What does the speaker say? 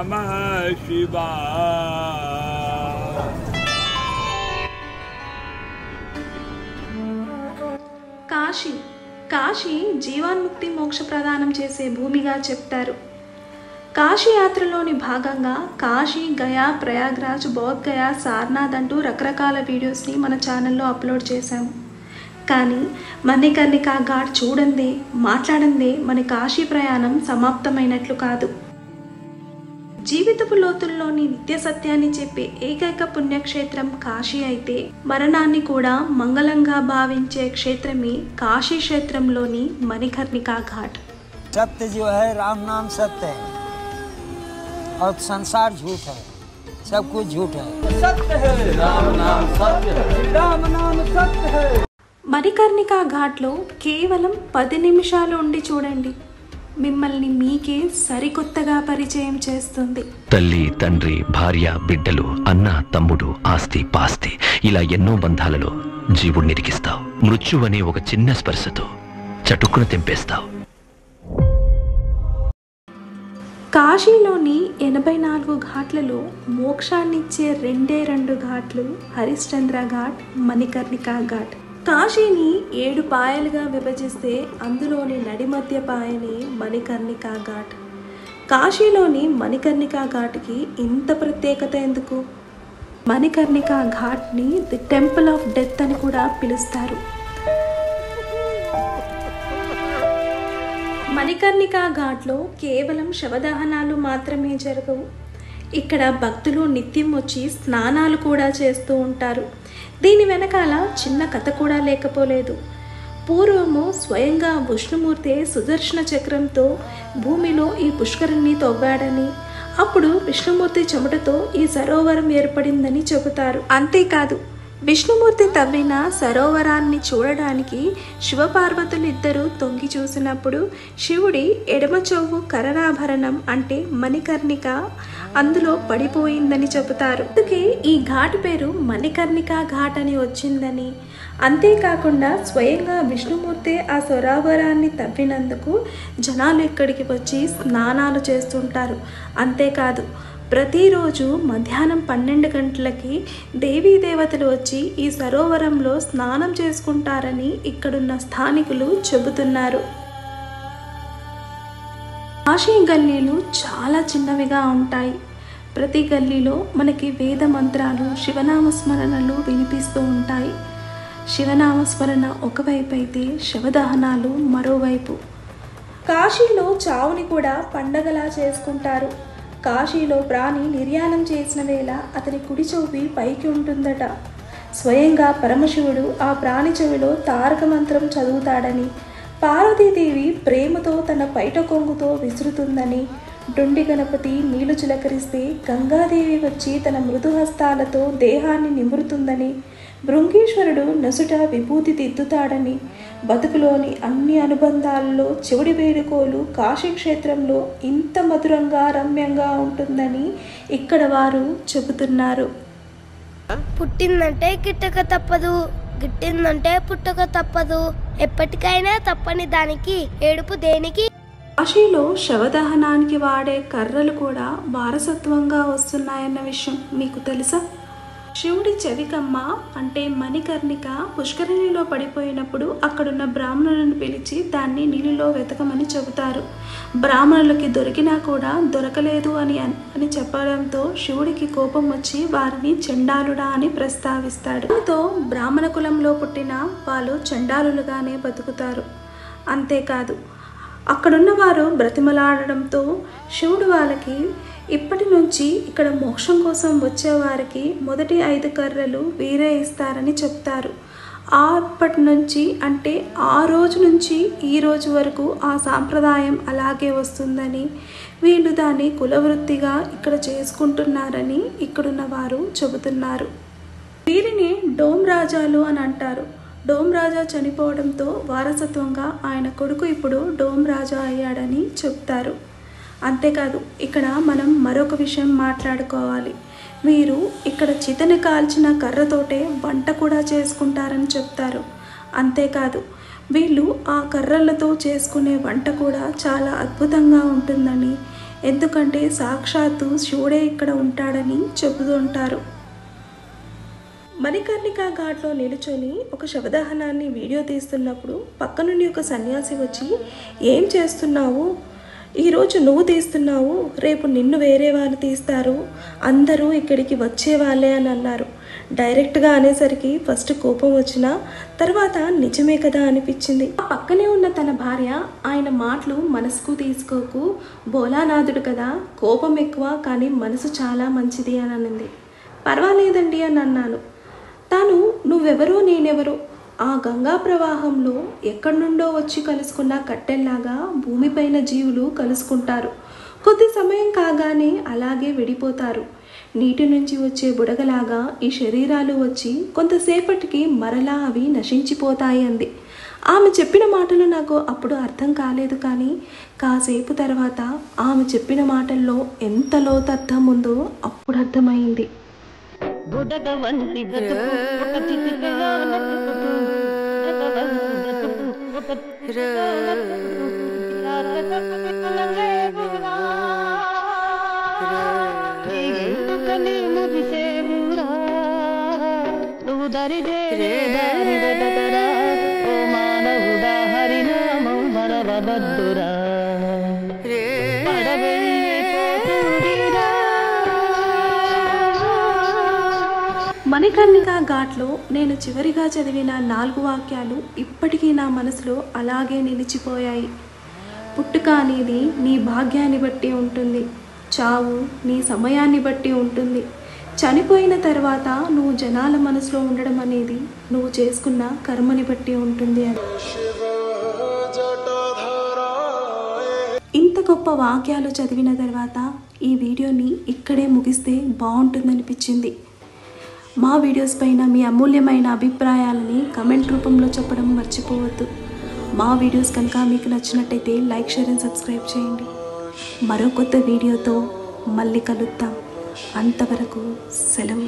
नमः शिवाय। కాశీ కాశీ జీవాన్ముక్తి మోక్ష ప్రదానం చేసే భూమిగా చెప్తారు. కాశీ యాత్రలోని భాగంగా కాశీ, గయా, ప్రయాగ్రాజ్, బౌద్ధగయ, సారనాథ్ అంటూ రకరకాల వీడియోస్ని మన ఛానల్లో అప్లోడ్ చేశాము. కానీ మణికర్ణికా ఘాట్ చూడందే, మాట్లాడందే మన కాశీ ప్రయాణం సమాప్తమైనట్లు కాదు. జీవితపు లోతుల్లోని నిత్య సత్యాన్ని చెప్పే ఏకైక పుణ్యక్షేత్రం కాశీ అయితే, మరణాన్ని కూడా మంగళంగా భావించే క్షేత్రమే కాశీ క్షేత్రంలోని మణికర్ణికా ఘాట్. सत्य जो है राम नाम सत्य है और संसार झूठ है, सब कुछ झूठ है। सत्य है राम नाम सत्य है, राम नाम सत्य है। మణికర్ణికా ఘాట్లో కేవలం 10 నిమిషాలు ఉండి చూడండి, మిమ్మల్ని మీకే సరికొత్తగా పరిచయం చేస్తుంది. తల్లి, తండ్రి, భార్య, బిడ్డలు, అన్న, తమ్ముడు, ఆస్తి, పాస్తి, ఇలా ఎన్నో బంధాలలో జీవుడిని ఇరికిస్తావు. మృత్యువనే ఒక చిన్న స్పర్శతో చటుక్కున తెంపేస్తావు. కాశీలోని 84 ఘాట్లలో మోక్షాన్నిచ్చే 2 ఘాట్లు హరిశ్చంద్ర ఘాట్, మణికర్ణికా ఘాట్. కాశీని 7 పాయలుగా విభజిస్తే అందులోని నడిమధ్య పాయనే మణికర్ణికా ఘాట్. కాశీలోని మణికర్ణికా ఘాట్కి ఇంత ప్రత్యేకత ఎందుకు? మణికర్ణికా ఘాట్ని ది టెంపుల్ ఆఫ్ డెత్ అని కూడా పిలుస్తారు. మణికర్ణికా ఘాట్లో కేవలం శవదహనాలు మాత్రమే జరగవు. ఇక్కడ భక్తులు నిత్యం వచ్చి స్నానాలు కూడా చేస్తూ ఉంటారు. దీని వెనకాల చిన్న కథ కూడా లేకపోలేదు. పూర్వము స్వయంగా విష్ణుమూర్తి సుదర్శన చక్రంతో భూమిలో ఈ పుష్కరిణిని తవ్వాడని, అప్పుడు విష్ణుమూర్తి చెమటతో ఈ సరోవరం ఏర్పడిందని చెబుతారు. అంతేకాదు, విష్ణుమూర్తి తవ్విన సరోవరాన్ని చూడడానికి శివపార్వతులు ఇద్దరు తొంగి చూసినప్పుడు శివుడి ఎడమ చెవు కరణాభరణం అంటే మణికర్ణిక అందులో పడిపోయిందని చెబుతారు. అందుకే ఈ ఘాట్ పేరు మణికర్ణికా ఘాట్ అని వచ్చిందని, అంతేకాకుండా స్వయంగా విష్ణుమూర్తి ఆ సరోవరాన్ని తవ్వినందుకు జనాలు ఇక్కడికి వచ్చి స్నానాలు చేస్తుంటారు. అంతేకాదు, ప్రతిరోజు మధ్యాహ్నం 12 గంటలకి దేవీ దేవతలు వచ్చి ఈ సరోవరంలో స్నానం చేసుకుంటారని ఇక్కడున్న స్థానికులు చెబుతున్నారు. కాశీ గల్లీలు చాలా చిన్నవిగా ఉంటాయి. ప్రతి గల్లీలో మనకి వేద మంత్రాలు, శివనామస్మరణలు వినిపిస్తూ ఉంటాయి. శివనామస్మరణ ఒకవైపు అయితే శవదహనాలు మరోవైపు. కాశీలో చావుని కూడా పండగలా చేసుకుంటారు. కాశీలో ప్రాణి నిర్యాణం చేసిన వేళ అతని కుడి చెవి పైకి ఉంటుందట. స్వయంగా పరమశివుడు ఆ ప్రాణి చెవిలో తారక మంత్రం చదువుతాడని, పార్వతీదేవి ప్రేమతో తన పైట కొంగుతో విసురుతుందని, డుండి గణపతి నీళ్లు చిలకరిస్తే గంగాదేవి వచ్చి తన మృదుహస్తాలతో దేహాన్ని నిమురుతుందని, భృంగీశ్వరుడు నొసుట విభూతి దిద్దుతాడని, బతుకులోని అన్ని అనుబంధాలలో చివడి వేడుకోలు కాశీక్షేత్రంలో ఇంత మధురంగా రమ్యంగా ఉంటుందని ఇక్కడ వారు చెబుతున్నారు. పుట్టిందంటే గిట్టక తప్పదు, గిట్టిందంటే పుట్టక తప్పదు, ఎప్పటికైనా తప్పని దానికి ఏడుపు దేనికి? కాశీలో శవదహనానికి వాడే కర్రలు కూడా వారసత్వంగా వస్తున్నాయన్న విషయం మీకు తెలుసా? శివుడి చెవికమ్మ అంటే మణికర్ణిక పుష్కరిణిలో పడిపోయినప్పుడు అక్కడున్న బ్రాహ్మణులను పిలిచి దాన్ని నీళ్ళలో వెతకమని చెబుతారు. బ్రాహ్మణులకి దొరికినా కూడా దొరకలేదు అని చెప్పడంతో శివుడికి కోపం వచ్చి వారిని చండాలుడా అని ప్రస్తావిస్తాడు. దాంతో బ్రాహ్మణ కులంలో పుట్టిన వాళ్ళు చండాలులుగానే బతుకుతారు. అంతేకాదు, అక్కడున్న వారు బ్రతిమలాడడంతో శివుడు వాళ్ళకి ఇప్పటి నుంచి ఇక్కడ మోక్షం కోసం వచ్చేవారికి మొదటి 5 కర్రలు వీరే ఇస్తారని చెప్తారు. అప్పటి నుంచి అంటే ఆ రోజు నుంచి ఈ రోజు వరకు ఆ సాంప్రదాయం అలాగే వస్తుందని, వీళ్ళు దాన్ని కులవృత్తిగా ఇక్కడ చేసుకుంటున్నారని ఇక్కడున్న వారు చెబుతున్నారు. వీరిని డోమ్ రాజాలు అని అంటారు. డోమ్ రాజా చనిపోవడంతో వారసత్వంగా ఆయన కొడుకు ఇప్పుడు డోమ్ రాజా అయ్యాడని చెప్తారు. అంతేకాదు, ఇక్కడ మనం మరొక విషయం మాట్లాడుకోవాలి. వీరు ఇక్కడ చితని కాల్చిన కర్రతోటే వంట కూడా చేసుకుంటారని చెప్తారు. అంతేకాదు, వీళ్ళు ఆ కర్రలతో చేసుకునే వంట కూడా చాలా అద్భుతంగా ఉంటుందని, ఎందుకంటే సాక్షాత్తు శివుడే ఇక్కడ ఉంటాడని చెబుతుంటారు. మణికర్ణికా ఘాట్లో నిలుచొని ఒక శవదహనాన్ని వీడియో తీస్తున్నప్పుడు పక్క నుండి ఒక సన్యాసి వచ్చి, ఏం చేస్తున్నావు, ఈరోజు నువ్వు తీస్తున్నావు, రేపు నిన్ను వేరే వాళ్ళు తీస్తారు, అందరూ ఇక్కడికి వచ్చే వాళ్ళే అని అన్నారు. డైరెక్ట్గా అనేసరికి ఫస్ట్ కోపం వచ్చినా తర్వాత నిజమే కదా అనిపించింది. ఆ పక్కనే ఉన్న తన భార్య, ఆయన మాటలు మనసుకు తీసుకోకు, భోలానాథుడు కదా, కోపం ఎక్కువ కానీ మనసు చాలా మంచిది అని అనింది. పర్వాలేదండి అని అన్నాను. తాను నువ్వెవరో నేనెవరో, ఆ గంగా ప్రవాహంలో ఎక్కడి నుండో వచ్చి కలుసుకున్న కట్టెల్లాగా భూమిపైన జీవులు కలుసుకుంటారు. కొద్ది సమయం కాగానే అలాగే విడిపోతారు. నీటి నుంచి వచ్చే బుడగలాగా ఈ శరీరాలు వచ్చి కొంతసేపటికి మరలా అవి నశించిపోతాయి అంది. ఆమె చెప్పిన మాటలు నాకు అప్పుడు అర్థం కాలేదు, కానీ కాసేపు తర్వాత ఆమె చెప్పిన మాటల్లో ఎంత లోతర్థం ఉందో అప్పుడు అర్థమైంది. మణికర్ణికా ఘాట్లో నేను చివరిగా చదివిన 4 వాక్యాలు ఇప్పటికీ నా మనసులో అలాగే నిలిచిపోయాయి. పుట్టుక అనేది నీ భాగ్యాన్ని బట్టి ఉంటుంది, చావు నీ సమయాన్ని బట్టి ఉంటుంది, చనిపోయిన తర్వాత నువ్వు జనాల మనసులో ఉండడం అనేది నువ్వు చేసుకున్న కర్మని బట్టి ఉంటుంది అని. ఇంత గొప్ప వాక్యాలు చదివిన తర్వాత ఈ వీడియోని ఇక్కడే ముగిస్తే బాగుంటుందనిపించింది. మా వీడియోస్ పైన మీ అమూల్యమైన అభిప్రాయాలని కమెంట్ రూపంలో చెప్పడం మర్చిపోవద్దు. మా వీడియోస్ కనుక మీకు నచ్చినట్టయితే లైక్, షేర్ అండ్ సబ్స్క్రైబ్ చేయండి. మరో కొత్త వీడియోతో మళ్ళీ కలుద్దాం. అంతవరకు సెలవు.